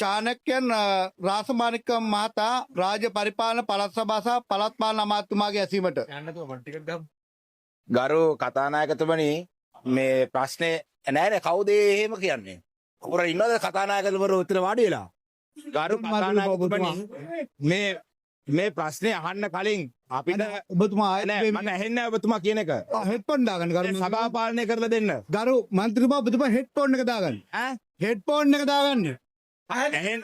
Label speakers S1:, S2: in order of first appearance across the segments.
S1: චානක්‍යයන් රාසමානික මහතා රාජ්‍ය පරිපාලන පළාත් සභා සහ පළාත් පාලන අමාත්‍යතුමාගේ ඇසීමට
S2: ගරු කතානායකතුමනි මේ ප්‍රශ්නේ නෑනේ කවුද එහෙම කියන්නේ උර ඉන්නවද කතානායකතුමරු උත්තර වාඩි වෙලා ගරු කතානායකතුමනි මේ ප්‍රශ්නේ අහන්න කලින් අපිට
S1: ඔබතුමා
S2: නෑ මම ඇහෙන්නේ ඔබතුමා කියන එක
S1: හෙඩ්ෆෝන් දාගන්න ගරු
S2: සභාව පාලනය කරලා දෙන්න
S1: ගරු මන්ත්‍රීතුමා ඔබතුමා හෙඩ්ෆෝන් එක දාගන්න
S2: ඈ
S1: හෙඩ්ෆෝන් එක දාගන්න
S2: ඇහෙන්න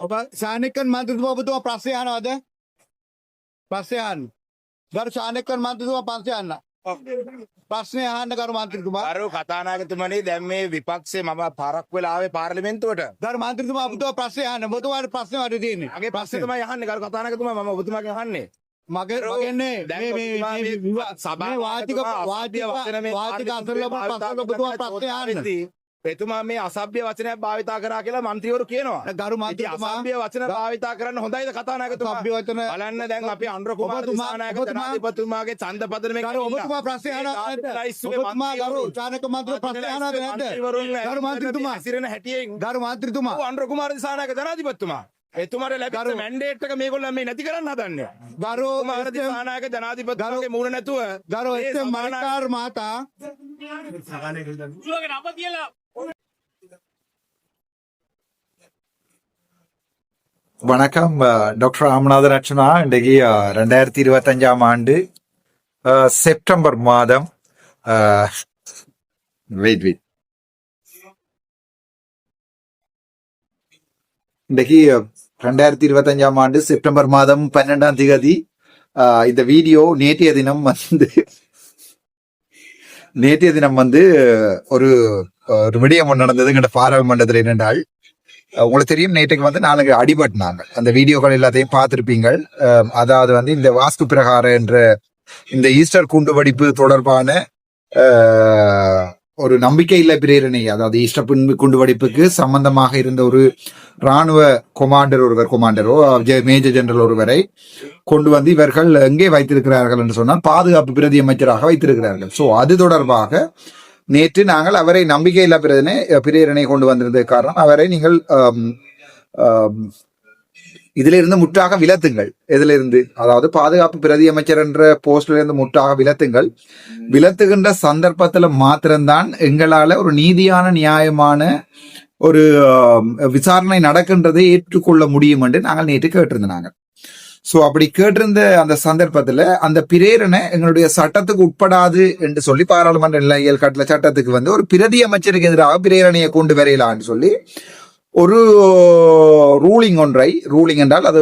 S1: ඔබ ශානකයන් මන්ත්‍රීතුමා ඔබතුමා ප්‍රශ්නය අහනවද ප්‍රශ්නය අහන්න ගරු ශානකයන් මන්ත්‍රීතුමා ප්‍රශ්නය අහන්න ප්‍රශ්නය අහන්න ගරු මන්ත්‍රීතුමා
S2: ගරු කතානායකතුමනි දැන් මේ විපක්ෂේ මම පරක් වෙලා ආවේ පාර්ලිමේන්තුවට
S1: ගරු මන්ත්‍රීතුමා ඔබතුමා ප්‍රශ්නය අහන්න ඔබතුමාට ප්‍රශ්නේ වටේ තියෙන්නේ
S2: මගේ ප්‍රශ්නේ තමයි අහන්නේ ගරු කතානායකතුමා මම ඔබතුමාගෙන් අහන්නේ
S1: මගේ
S2: එතුමා මේ අසභ්‍ය වචනයක් භාවිතා කරා කියලා මන්ත්‍රීවරු කියනවා.
S1: ගරු මන්ත්‍රීතුමා
S2: අසභ්‍ය වචන භාවිතා කරන්න හොඳයිද කතානායකතුමා?
S1: අසභ්‍ය වචන
S2: බලන්න දැන් අපි අනුර කුමාර දිසානායක ජනාධිපතිතුමාගේ ඡන්ද පදනමේ
S1: ගරු ඔබතුමා ප්‍රශ්න අහනවද? ඔබතුමා ගරු චානක මන්ත්‍රී ප්‍රශ්න අහනවද නැද්ද? ගරු මන්ත්‍රීතුමා
S2: සිරෙන හැටියෙන්
S1: ගරු මන්ත්‍රීතුමා
S2: අනුර කුමාර දිසානායක ජනාධිපතිතුමා එතුමාට ලැබිච්ච මැන්ඩේට් එක මේගොල්ලෝ මේ නැති කරන්න හදන්නේ.
S1: ගරු
S2: කුමාර දිසානායක ජනාධිපතිතුමාගේ මූණ නැතුව
S1: ගරු එස්.එම්. මරිකාර් මහතා
S3: வணக்கம் டாக்டர் ராமநாதன் அர்ச்சனா இன்றைக்கு 2025 ஆண்டு செப்டம்பர் மாதம் இன்றைக்கு 2025 ஆண்டு செப்டம்பர் மாதம் 12ஆம் தேதி இந்த வீடியோ நேற்றைய தினம் வந்து ஒரு விடயம் நடந்தது எங்கள்ட பாராளுமன்றத்தில் என்னென்றால் உங்களுக்கு தெரியும் நேற்றுக்கு வந்து நாளைக்கு அடிபட்டினாங்க அந்த வீடியோக்கள் எல்லாத்தையும் பார்த்துருப்பீங்கள் அதாவது வந்து இந்த வாஸ்து பிரகாரம் என்ற இந்த ஈஸ்டர் குண்டுவெடிப்பு தொடர்பான ஒரு நம்பிக்கை இல்லை பிரேரணை அதாவது ஈஸ்டர் குண்டுவெடிப்புக்கு சம்பந்தமாக இருந்த ஒரு இராணுவ கொமாண்டரோ மேஜர் ஜெனரல் ஒருவரை கொண்டு வந்து இவர்கள் எங்கே வைத்திருக்கிறார்கள் என்று சொன்னால் பாதுகாப்பு பிரதி அமைச்சராக வைத்திருக்கிறார்கள். ஸோ அது தொடர்பாக நேற்று நாங்கள் அவரை நம்பிக்கையில்லா பிரேரணை கொண்டு வந்திருந்த காரணம் அவரை நீங்கள் இதிலிருந்து முற்றாக விலத்துங்கள். இதிலிருந்து அதாவது பாதுகாப்பு பிரதி அமைச்சர் என்ற போஸ்ட்ல இருந்து முற்றாக விலத்துகின்ற சந்தர்ப்பத்துல மாத்திரம்தான் எங்களால ஒரு நீதியான நியாயமான ஒரு விசாரணை நடக்கின்றதை ஏற்றுக்கொள்ள முடியும் என்று நாங்கள் நேற்று கேட்டிருந்தாங்க. சோ அப்படி கேட்டிருந்த அந்த சந்தர்ப்பத்துல அந்த பிரேரணை எங்களுடைய சட்டத்துக்கு உட்படாது என்று சொல்லி பாராளுமன்ற நிலையியல் கட்டளை சட்டத்துக்கு வந்து ஒரு பிரதி அமைச்சருக்கு எதிராக பிரேரணையை கொண்டு வரையலான்னு சொல்லி ஒரு ரூலிங் என்றால் அது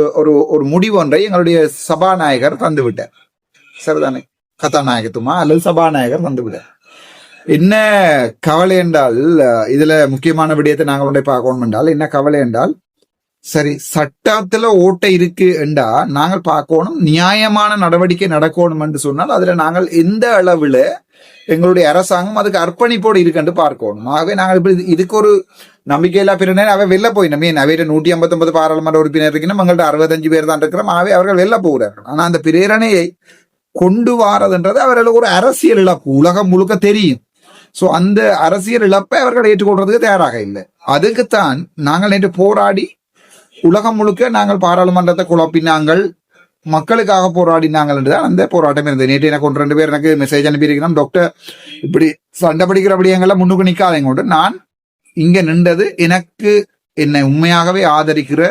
S3: ஒரு முடிவு ஒன்றை எங்களுடைய சபாநாயகர் தந்துவிட்டார். சரிதானே கதாநாயகத்துமா அல்லது சபாநாயகர் தந்துவிட்டார். என்ன கவலை என்றால் இதுல முக்கியமான விடயத்தை நாங்கள் ஒன்றை பார்க்கணும் என்றால் என்ன கவலை என்றால் சரி சட்டத்துல ஓட்டை இருக்கு என்றா நாங்கள் பார்க்கணும் நியாயமான நடவடிக்கை நடக்கணும் என்று சொன்னால் அதுல நாங்கள் எந்த அளவுல எங்களுடைய அரசாங்கம் அதுக்கு அர்ப்பணிப்போடு இருக்குன்னு பார்க்கணும். ஆகவே நாங்கள் இப்படி இதுக்கு ஒரு நம்பிக்கையில்லா பிரிவினர் அவை வெளில போயினோம். அவையிட்ட 159 பாராளுமன்ற உறுப்பினர் இருக்கணும், எங்கள்ட்ட 65 பேர் தான் இருக்கிறோம். ஆகவே அவர்கள் வெளில போகிறார்கள். ஆனா அந்த பிரேரணையை கொண்டு வாரதுன்றது அவர்களுக்கு ஒரு அரசியல் இழப்பு உலகம் முழுக்க தெரியும். சோ அந்த அரசியல் இழப்பை அவர்கள் ஏற்றுக்கொள்றதுக்கு தயாராக இல்லை. அதுக்குத்தான் நாங்கள் நேற்று போராடி உலகம் முழுக்க நாங்கள் பாராளுமன்றத்தை குழப்பினாங்கள், மக்களுக்காக போராடினாங்கள் என்றுதான் அந்த போராட்டம் இருந்தது. நேற்று எனக்கு 1-2 பேர் எனக்கு மெசேஜ் அனுப்பியிருக்கிறோம், டாக்டர் இப்படி சண்டை பிடிக்கிற அப்படியெல்லாம் முன்னுக்கு நிற்காதங்க கொண்டு நான் இங்க நின்றது என்னை உண்மையாகவே ஆதரிக்கிற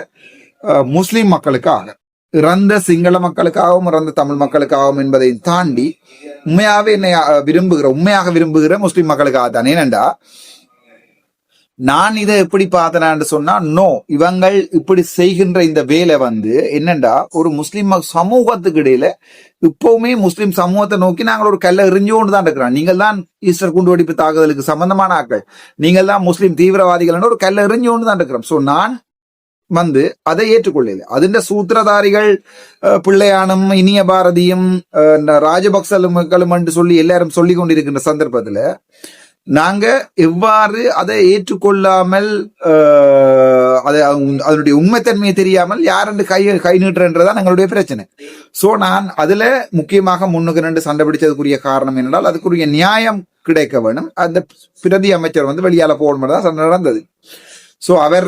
S3: முஸ்லிம் மக்களுக்காக, இறந்த சிங்கள மக்களுக்காகவும் இறந்த தமிழ் மக்களுக்காகவும் என்பதை தாண்டி உண்மையாகவே என்னை உண்மையாக விரும்புகிற முஸ்லிம் மக்களுக்காக தான். ஏனென்றா நான் இதை எப்படி பார்த்தேன்னு சொன்னா இவங்கள் இப்படி செய்கின்ற இந்த வேலை வந்து என்னண்டா ஒரு முஸ்லிம் சமூகத்துக்கு இடையில இப்பவுமே முஸ்லிம் சமூகத்தை நோக்கி நாங்கள் ஒரு கல்ல எறிஞ்சோண்டு தான் இருக்கிறோம். நீங்கள் தான் ஈஸ்டர் குண்டுவெடிப்பு தாக்குதலுக்கு சம்பந்தமான ஆட்கள், நீங்கள் தான் முஸ்லிம் தீவிரவாதிகள் ஒரு கல்ல எறிஞ்சோண்டு தான் இருக்கிறோம். சோ நான் வந்து அதை ஏற்றுக்கொள்ளல. அதிண்ட சூத்திரதாரிகள் பிள்ளையானும் இனிய பாரதியும் ராஜபக்சலும் என்று சொல்லி எல்லாரும் சொல்லி கொண்டிருக்கின்ற சந்தர்ப்பத்துல நாங்க எவ்வாறு அதை ஏற்றுக்கொள்ளாமல் அதனுடைய உண்மைத்தன்மையை தெரியாமல் யார் என்று கை நீட்டுறன்றதான் எங்களுடைய பிரச்சனை. சோ நான் அதுல முக்கியமாக முன்னுக்கு 2 சண்டை பிடிச்சதுக்குரிய காரணம் என்னென்றால் அதுக்குரிய நியாயம் கிடைக்க வேணும். அந்த பிரதி அமைச்சர் வெளியால போகணும் தான் சண்டை நடந்தது. சோ அவர்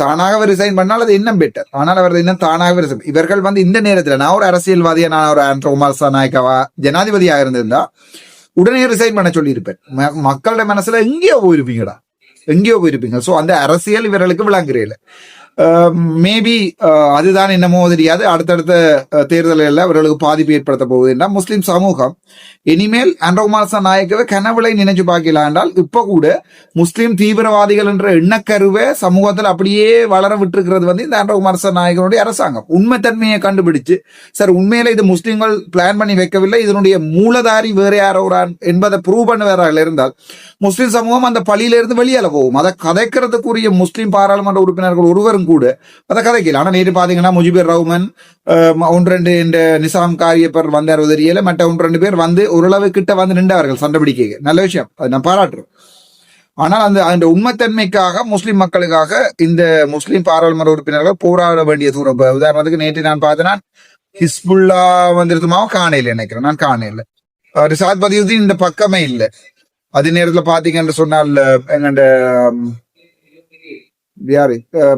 S3: தானாக ரிசைன் பண்ணால் அது இன்னும் பெட்டர். ஆனால் அவர் இன்னும் தானாகவே இவர்கள் இந்த நேரத்துல நான் ஒரு அரசியல்வாதியா, நான் ஒரு ஆண்ட்ரோ குமார் நாயக்கவா ஜனாதிபதியாக இருந்திருந்தா உடனே ரிசைன் பண்ண சொல்லி இருப்பேன். மக்களோட மனசுல எங்கேயோ போயிருப்பீங்க. சோ அந்த அரசியல் இவர்களுக்கு விளங்குறேன். மேபி அதுதான் என்னமோ தெரியாது. அடுத்தடுத்த தேர்தலில் அவர்களுக்கு பாதிப்பு ஏற்படுத்த போகுது என்றால் முஸ்லிம் சமூகம் இனிமேல் ஆண்ட்ரோ குமார் நாயக்கவை கனவுளை நினைச்சு பார்க்கலாம் என்றால் இப்ப கூட முஸ்லிம் தீவிரவாதிகள் என்ற எண்ணக்கருவை சமூகத்தில் அப்படியே வளர விட்டுருக்கிறது இந்த ஆண்ட்ரோ குமார் நாயகனுடைய அரசாங்கம். உண்மைத்தன்மையை கண்டுபிடிச்சு சார் உண்மையில இது முஸ்லிம்கள் பிளான் பண்ணி வைக்கவில்லை, இதனுடைய மூலதாரி வேற யாரோ என்பதை ப்ரூவ் பண்ணுவார்கள் இருந்தால் முஸ்லிம் சமூகம் அந்த பழியிலிருந்து வெளியால போகும். அதை கதைக்கிறதுக்குரிய முஸ்லிம் பாராளுமன்ற உறுப்பினர்கள் ஒருவரும் கூட அதை கதைக்கல. ஆனா நேற்று பாத்தீங்கன்னா முஜிபுர் ரஹ்மான் 1-2 இந்த நிசாம் காரியப்பர் வந்தார் உதவியில, மற்ற 1-2 பேர் ஓரளவு கிட்ட நின்றார்கள் சண்டை பிடிக்க. நல்ல விஷயம், அது நான் பாராட்டுறேன். ஆனால் அந்த உண்மைத்தன்மைக்காக முஸ்லிம் மக்களுக்காக இந்த முஸ்லிம் பாராளுமன்ற உறுப்பினர்கள் போராட வேண்டிய தூரம். உதாரணத்துக்கு நேற்று நான் பார்த்தேன்னா ஹிஸ்புல்லா வந்திருக்குமாவும் காணையில் நினைக்கிறேன், நான் காணையில் ரிசாத் பதியுதீன் இந்த பக்கமே இல்லை. அதே நேரத்துல பாத்தீங்கன்னு சொன்னால் எங்கண்ட யாரு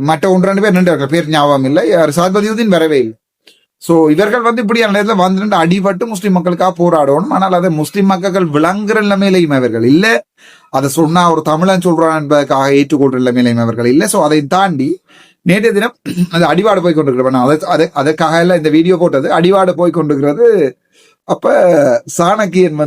S3: மற்ற 1-2 பேர் நின்றார்கள், பேர் ஞாபகம் இல்லை, ரிசாத் பதியுதீன் வரவே இல்லை. சோ இவர்கள் இப்படியான நேரத்தில் வந்து அடிபட்டு முஸ்லிம் மக்களுக்காக போராடணும். ஆனால் அதை முஸ்லிம் மக்கள் விளங்குற நிலைமையிலையும் அவர்கள் இல்ல, அதை சொன்னா ஒரு தமிழன் சொல்றான் என்பதற்காக ஏற்றுக்கொள்ற நிலைமையிலையும் அவர்கள் இல்லை. சோ அதை தாண்டி நேற்றைய தினம் அது அடிவாடு போய் கொண்டிருக்கிறேன். அதற்காக எல்லாம் இந்த வீடியோ போட்டது. அடிவாடு போய் கொண்டிருக்கிறது. அப்ப சாணக்கியன்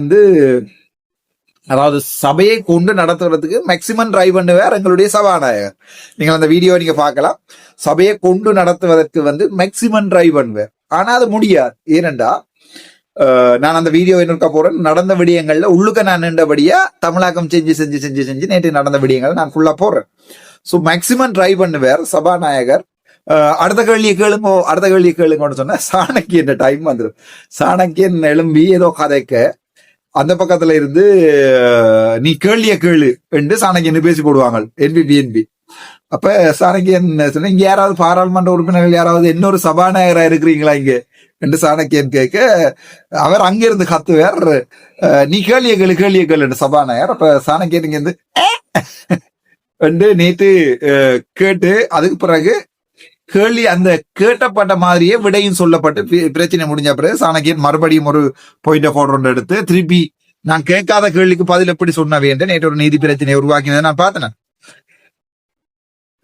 S3: அதாவது சபையை கொண்டு நடத்துறதுக்கு மேக்சிமம் ட்ரை பண்ணுவார் எங்களுடைய சபாநாயகர். நீங்கள் அந்த வீடியோ நீங்க பார்க்கலாம். சபையை கொண்டு நடத்துவதற்கு மேக்சிமம் ட்ரை பண்ணுவார். ஆனா அது முடியாது. ஏனென்றா நான் அந்த வீடியோ என்னக்கா போறேன், நடந்த விடயங்கள்ல உள்ளுக்க நான் நின்றபடியா தமிழாக்கம் செஞ்சு நேற்று நடந்த விடயங்கள் நான் ஃபுல்லா போறேன். சோ மேக்சிமம் ட்ரை பண்ணுவார் சபாநாயகர். அடுத்த கேள்வியை கேளுங்கன்னு சொன்னா சாணக்கியன் டைம் வந்துடும். சாணக்கியன் எழும்பி ஏதோ கதைக்க அந்த பக்கத்துல இருந்து நீ கேள்விய கேளு என்று சாணக்கியன் பேசி போடுவாங்க என்பி. அப்ப சாணக்கியன் சொன்ன இங்க யாராவது பாராளுமன்ற உறுப்பினர்கள் யாராவது இன்னொரு சபாநாயகரா இருக்கிறீங்களா இங்க என்று சாணக்கியன் கேட்க அவர் அங்கிருந்து கத்துவார், நீ கேள்விய கேளு என்று சபாநாயகர். அப்ப சாணக்கியன் இங்க இருந்து நேற்று கேட்டு அதுக்கு பிறகு கேள்வி அந்த கேட்டப்பட்ட மாதிரியே விடையும் சொல்லப்பட்டு பிரச்சனை முடிஞ்ச பிறகு சாணக்கியன் மறுபடியும் ஒரு பாயிண்ட் ஆஃப் ஆர்டர் எடுத்து திருப்பி நான் கேட்காத கேள்விக்கு பதில் எப்படி சொன்னவே என்று நேற்று ஒரு நீதி பிரச்சனையை உருவாக்கினதை நான் பார்த்தேன்.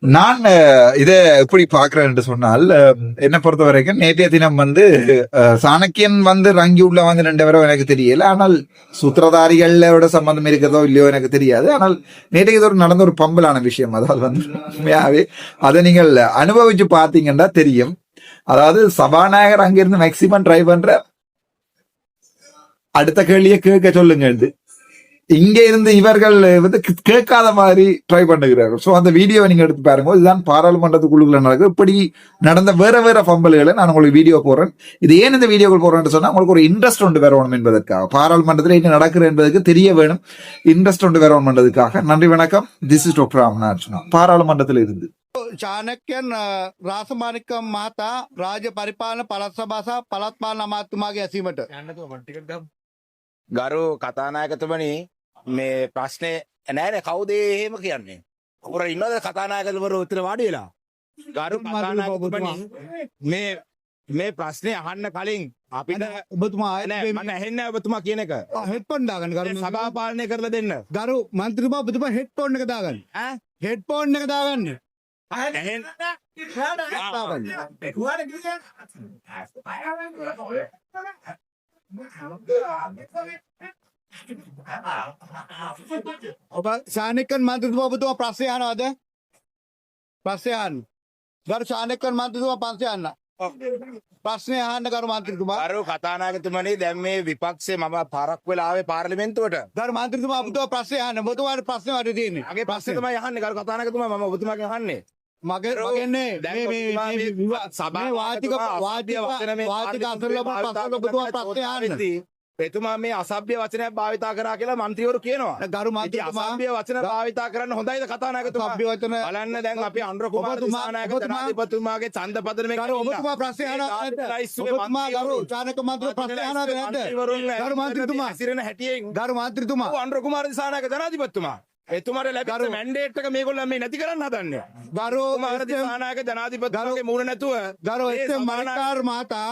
S3: நான் இதை எப்படி பாக்குறேன் என்று சொன்னால் என்ன பொறுத்த வரைக்கும் நேற்றைய தினம் சாணக்கியன் ரங்கி உள்ள 2 பேரோ எனக்கு தெரியல. ஆனால் சூத்திரதாரிகளோட சம்பந்தம் இருக்கிறதோ இல்லையோ எனக்கு தெரியாது. ஆனால் நேற்றைக்கு இது நடந்த ஒரு பம்பலான விஷயம். அதாவது உண்மையாவே அதை நீங்கள் அனுபவிச்சு பார்த்தீங்கன்னா தெரியும். அதாவது சபாநாயகர் அங்கிருந்து மேக்சிமம் ட்ரை பண்ற அடுத்த கேள்வியை கேட்க சொல்லுங்க, இங்க இருந்து இவர்கள் கேட்காத மாதிரி ட்ரை பண்ணுகிறார்கள். சோ அந்த வீடியோவை நீங்க எடுத்து பாருங்க. இதுதான் பாராளுமன்றத்துக்குள்ள நடக்குது. இப்படி நடந்த வேற பம்பல்களை நான் உங்களுக்கு வீடியோ போடுறேன். இது ஏன் இந்த வீடியோக்கள் போடுறேன்னு சொன்னா உங்களுக்கு ஒரு இன்ட்ரெஸ்ட் ஒன்று வரணும் என்பதற்காக, பாராளுமன்றத்தில் என்ன நடக்குது என்பதற்கு தெரிய வேணும், இன்ட்ரெஸ்ட் ஒன்று வரணும் என்பதற்காக. நன்றி, வணக்கம். திஸ் இஸ் டாக்டர் ராமநாதன், பாராளுமன்றத்தில் இருந்து.
S1: चाणक्यन रासमाणिकम महता राज्य परिपालन पළාත් සභා සහ පළාත් පාලන අමාත්‍යතුමාගේ ඇසීමට
S2: ගරු කතානායකතුමනි, මේ ප්‍රශ්නේ නෑනේ කවුද එහෙම කියන්නේ? ඔර ඉන්නවද කතානායකතුමරු උත්තර වාඩි වෙලා? ගරු කතානායකතුමනි, මේ ප්‍රශ්නේ අහන්න කලින් අපිට
S1: ඔබතුමා
S2: නෑ මම ඇහෙන්නේ ඔබතුමා කියන එක.
S1: හෙඩ්ෆෝන් දාගන්න ගරු
S2: සභා පාලනය කරලා දෙන්න.
S1: ගරු මන්ත්‍රීතුමා ඔබතුමා හෙඩ්ෆෝන් එක දාගන්න. හෙඩ්ෆෝන් එක දාගන්න. ඔබ ශානිකන් මන්ත්‍රීතුමා ඔබතුමා ප්‍රශ්න අහනවද? ප්‍රශ්න අහන්න. ගරු ශානිකන් මන්ත්‍රීතුමා ප්‍රශ්න අහන්න. ප්‍රශ්න අහන්න ගරු මන්ත්‍රීතුමා.
S2: ගරු කතානායකතුමනි, දැන් මේ විපක්ෂේ මම පාරක් වෙලා ආවේ පාර්ලිමේන්තුවට.
S1: ගරු මන්ත්‍රීතුමා ඔබතුමා ප්‍රශ්න අහන්න. ඔබතුමාට ප්‍රශ්න වලට තියෙන්නේ.
S2: මගේ ප්‍රශ්නේ තමයි අහන්නේ ගරු කතානායකතුමා. මම ඔබතුමාගෙන් අහන්නේ.
S1: මගේ මේ වාචික අසල ප්‍රශ්න අහන්න.
S2: එතුමා මේ අසභ්‍ය වචනයක් භාවිතා කරා කියලා මන්ත්‍රීවරු කියනවා.
S1: ගරු
S2: ඉතින්
S1: මන්ත්‍රීතුමා
S2: අසභ්‍ය වචන භාවිතා කරන්න හොඳයිද කතානායකතුමා?
S1: අසභ්‍ය වචන
S2: බලන්න දැන් අපි අනුර කුමාර
S1: ඔබතුමා-
S2: දිසානායක
S1: ඔබතුමා-
S2: ජනාධිපතිතුමාගේ ඡන්ද පදනමේ
S1: ගරු ඔබතුමා ප්‍රශ්නේ අහනවද නැද්ද? ඔබතුමා ගරු චානක මන්ත්‍රී ප්‍රශ්නේ අහනවද නැද්ද? ගරු මන්ත්‍රීතුමා
S2: හැසිරෙන හැටියෙන්
S1: ගරු මන්ත්‍රීතුමා
S2: අනුර කුමාර දිසානායක ජනාධිපතිතුමා එතුමාට ලැබිච්ච මැන්ඩේට් එක මේගොල්ලෝ මේ නැති කරන්න හදන්නේ.
S1: ගරු
S2: කුමාර දිසානායක ජනාධිපතිතුමාගේ මූණ නැතුව
S1: ගරු
S2: මේ
S1: එස්.එම්.
S2: සභානායක
S1: මල්කාර් මහතා